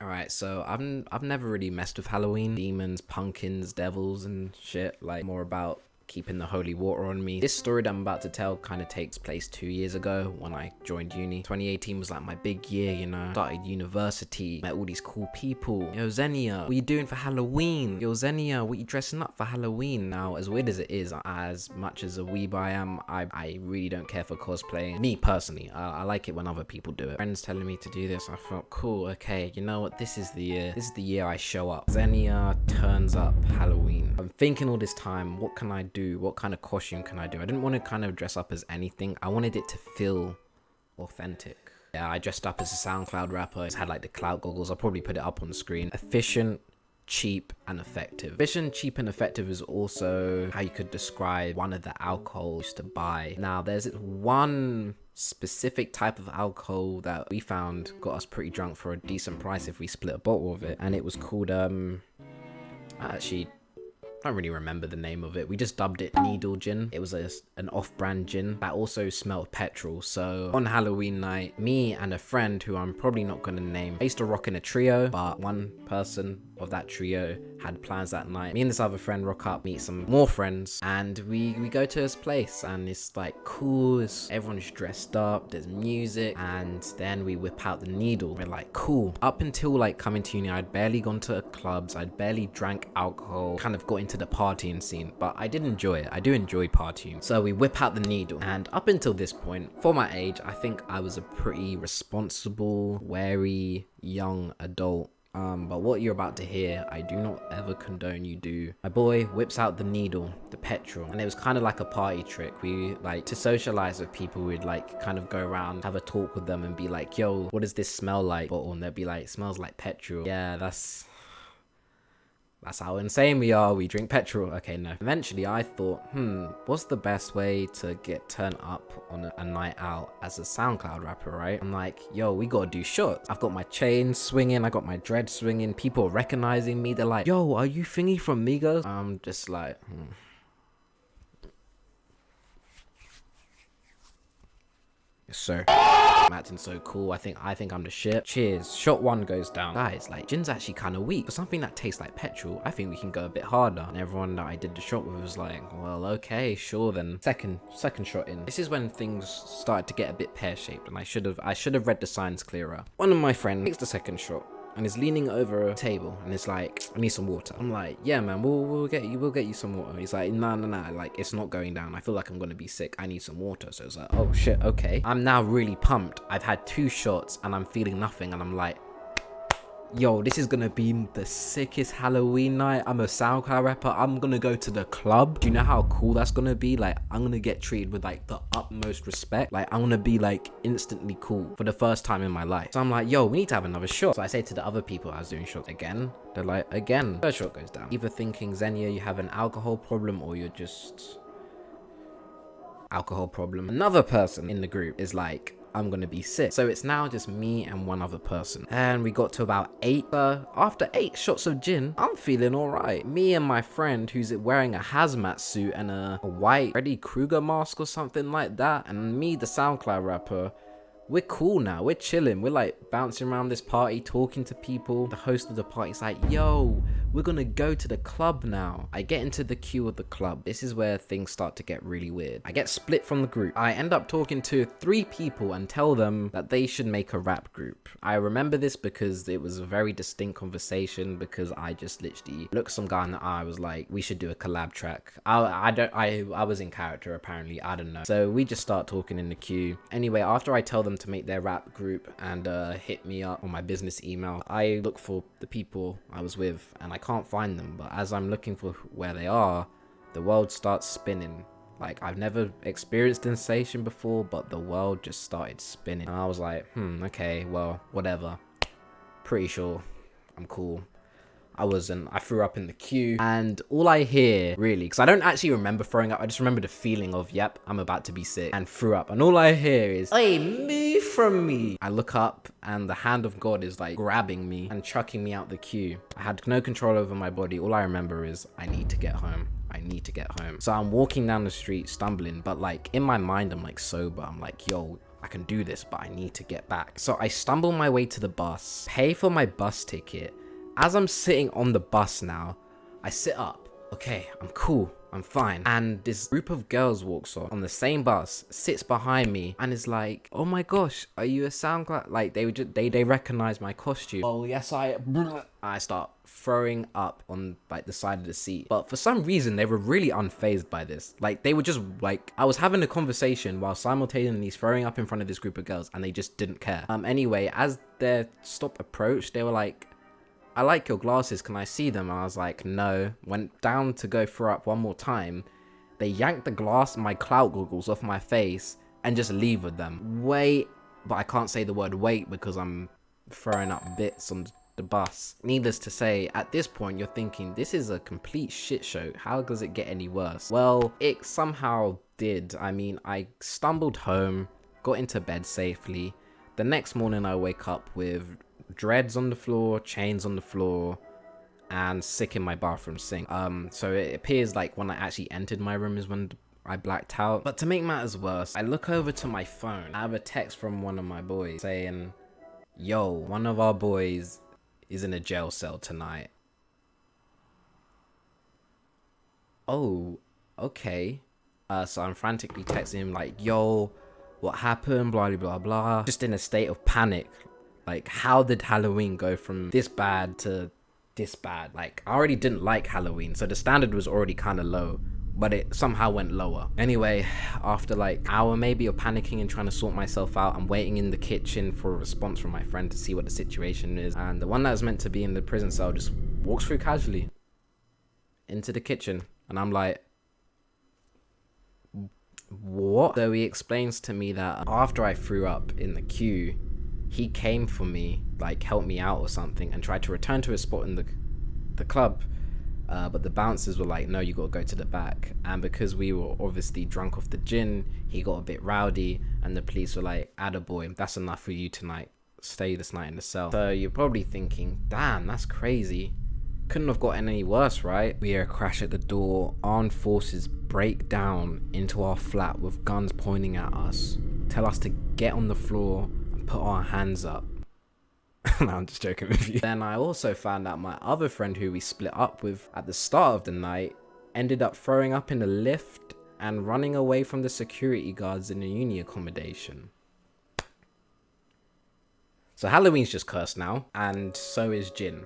Alright, so I've never really messed with Halloween. Demons, pumpkins, devils and shit. Like, more about keeping the holy water on me. This story that I'm about to tell kind of takes place 2 years ago when I joined uni. 2018 was like my big year, you know. Started university, met all these cool people. Yo, Xenia, what you doing for Halloween? Yo, Xenia, what you dressing up for Halloween? Now, as weird as it is, as much as a weeb I am, I really don't care for cosplaying. Me personally, I like it when other people do it. Friends telling me to do this, I felt cool. Okay, you know what? This is the year. This is the year I show up. Xenia turns up Halloween. I'm thinking all this time, what can I do? What kind of costume can I do? I didn't want to kind of dress up as anything. I wanted it to feel authentic. Yeah, I dressed up as a SoundCloud rapper. I had like the clout goggles. I'll probably put it up on the screen. Efficient, cheap and effective. Efficient, cheap and effective is also how you could describe one of the alcohols I used to buy. Now there's one specific type of alcohol that we found got us pretty drunk for a decent price if we split a bottle of it, and it was called actually I don't really remember the name of it. We just dubbed it Needle Gin. It was an off-brand gin that also smelled petrol. So on Halloween night, me and a friend who I'm probably not going to name, I used to rock in a trio, but one person of that trio had plans that night. Me and this other friend rock up, meet some more friends, and we go to his place, and it's like cool. Everyone's dressed up, there's music, and then we whip out the needle. We're like, cool. Up until like coming to uni, I'd barely gone to clubs, I'd barely drank alcohol, kind of got into the partying scene, but I did enjoy it. I do enjoy partying. So we whip out the needle, and up until this point, for my age, I think I was a pretty responsible, wary, young adult. But what you're about to hear, I do not ever condone you do. My boy whips out the needle, the petrol, and it was kind of like a party trick. We like to socialize with people. We'd like kind of go around, have a talk with them and be like, yo, what does this smell like? And they'd be like, it smells like petrol. Yeah, that's how insane we are. We drink petrol. Okay, no. Eventually I thought, what's the best way to get turned up on a night out as a SoundCloud rapper, right? I'm like, yo, we gotta do shots. I've got my chain swinging, I got my dread swinging, people recognizing me. They're like, yo, are you Thingy from Migos? I'm just like, Yes, sir. I'm acting so cool. I think I'm the shit. Cheers. Shot one goes down. Guys, like, gin's actually kind of weak. For something that tastes like petrol, I think we can go a bit harder. And everyone that I did the shot with was like, well, okay, sure then. Second shot in. This is when things started to get a bit pear-shaped, and I should have read the signs clearer. One of my friends takes the second shot and is leaning over a table and it's like, I need some water. I'm like, yeah man, we'll get you some water. He's like, nah, like, it's not going down. I feel like I'm gonna be sick. I need some water. So it's like, oh shit, okay. I'm now really pumped. I've had 2 shots and I'm feeling nothing, and I'm like, yo, this is gonna be the sickest Halloween night. I'm a SoundCloud rapper. I'm gonna go to the club. Do you know how cool that's gonna be? Like, I'm gonna get treated with like the utmost respect. Like, I'm gonna be like instantly cool for the first time in my life. So I'm like, yo, we need to have another shot. So I say to the other people I was doing shots again. They're like, again. Third shot goes down. Either thinking, Xenia, you have an alcohol problem, or you're just alcohol problem. Another person in the group is like, I'm gonna be sick. So it's now just me and one other person, and we got to about 8. After 8 shots of gin, I'm feeling all right. Me and my friend, who's wearing a hazmat suit and a white Freddy Krueger mask or something like that, and me, the SoundCloud rapper, we're cool now. We're chilling. We're like bouncing around this party, talking to people. The host of the party's like, yo, we're gonna go to the club now. I get into the queue of the club. This is where things start to get really weird. I get split from the group. I end up talking to 3 people and tell them that they should make a rap group. I remember this because it was a very distinct conversation, because I just literally looked some guy in the eye. I was like, we should do a collab track. I was in character apparently. I don't know. So we just start talking in the queue. Anyway, after I tell them to make their rap group and hit me up on my business email, I look for the people I was with and I can't find them. But as I'm looking for where they are, the world starts spinning. Like, I've never experienced sensation before, but the world just started spinning, and I was like, okay, well, whatever. Pretty sure I'm cool. I threw up in the queue, and all I hear, really, because I don't actually remember throwing up, I just remember the feeling of, yep, I'm about to be sick, and threw up, and all I hear is, hey, move from me. I look up, and the hand of God is like grabbing me and chucking me out the queue. I had no control over my body. All I remember is, I need to get home. I need to get home. So I'm walking down the street stumbling, but like in my mind I'm like sober. I'm like, yo, I can do this, but I need to get back. So I stumble my way to the bus, pay for my bus ticket. As I'm sitting on the bus now, I sit up. Okay, I'm cool, I'm fine. And this group of girls walks on the same bus, sits behind me, and is like, oh my gosh, are you a SoundCloud? Like, they recognize my costume. Oh yes, I start throwing up on like the side of the seat. But for some reason, they were really unfazed by this. Like, they were just like, I was having a conversation while simultaneously throwing up in front of this group of girls, and they just didn't care. Anyway, as their stop approached, they were like, I like your glasses, can I see them? And I was like, no. Went down to go throw up one more time. They yanked the glass, my clout goggles off my face and just leave with them. Wait, but I can't say the word wait because I'm throwing up bits on the bus. Needless to say, at this point, you're thinking, this is a complete shit show. How does it get any worse? Well, it somehow did. I mean, I stumbled home, got into bed safely. The next morning I wake up with dreads on the floor, chains on the floor, and sick in my bathroom sink. So it appears like when I actually entered my room is when I blacked out. But to make matters worse, I look over to my phone. I have a text from one of my boys saying, yo, one of our boys is in a jail cell tonight. Oh, okay. So I'm frantically texting him like, yo, what happened, blah blah blah blah, just in a state of panic. Like, how did Halloween go from this bad to this bad? Like, I already didn't like Halloween, so the standard was already kind of low, but it somehow went lower. Anyway, after like an hour maybe of panicking and trying to sort myself out, I'm waiting in the kitchen for a response from my friend to see what the situation is. And the one that was meant to be in the prison cell just walks through casually into the kitchen. And I'm like, what? So he explains to me that after I threw up in the queue, he came for me, like helped me out or something, and tried to return to his spot in the club. But the bouncers were like, no, you gotta go to the back. And because we were obviously drunk off the gin, he got a bit rowdy, and the police were like, attaboy, that's enough for you tonight. Stay this night in the cell. So you're probably thinking, damn, that's crazy. Couldn't have gotten any worse, right? We hear a crash at the door. Armed forces break down into our flat with guns pointing at us. Tell us to get on the floor and put our hands up. No, I'm just joking with you. Then I also found out my other friend who we split up with at the start of the night ended up throwing up in the lift and running away from the security guards in the uni accommodation. So Halloween's just cursed now, and so is gin.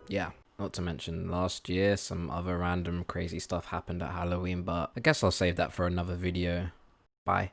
Yeah, not to mention last year some other random crazy stuff happened at Halloween, but I guess I'll save that for another video. Bye.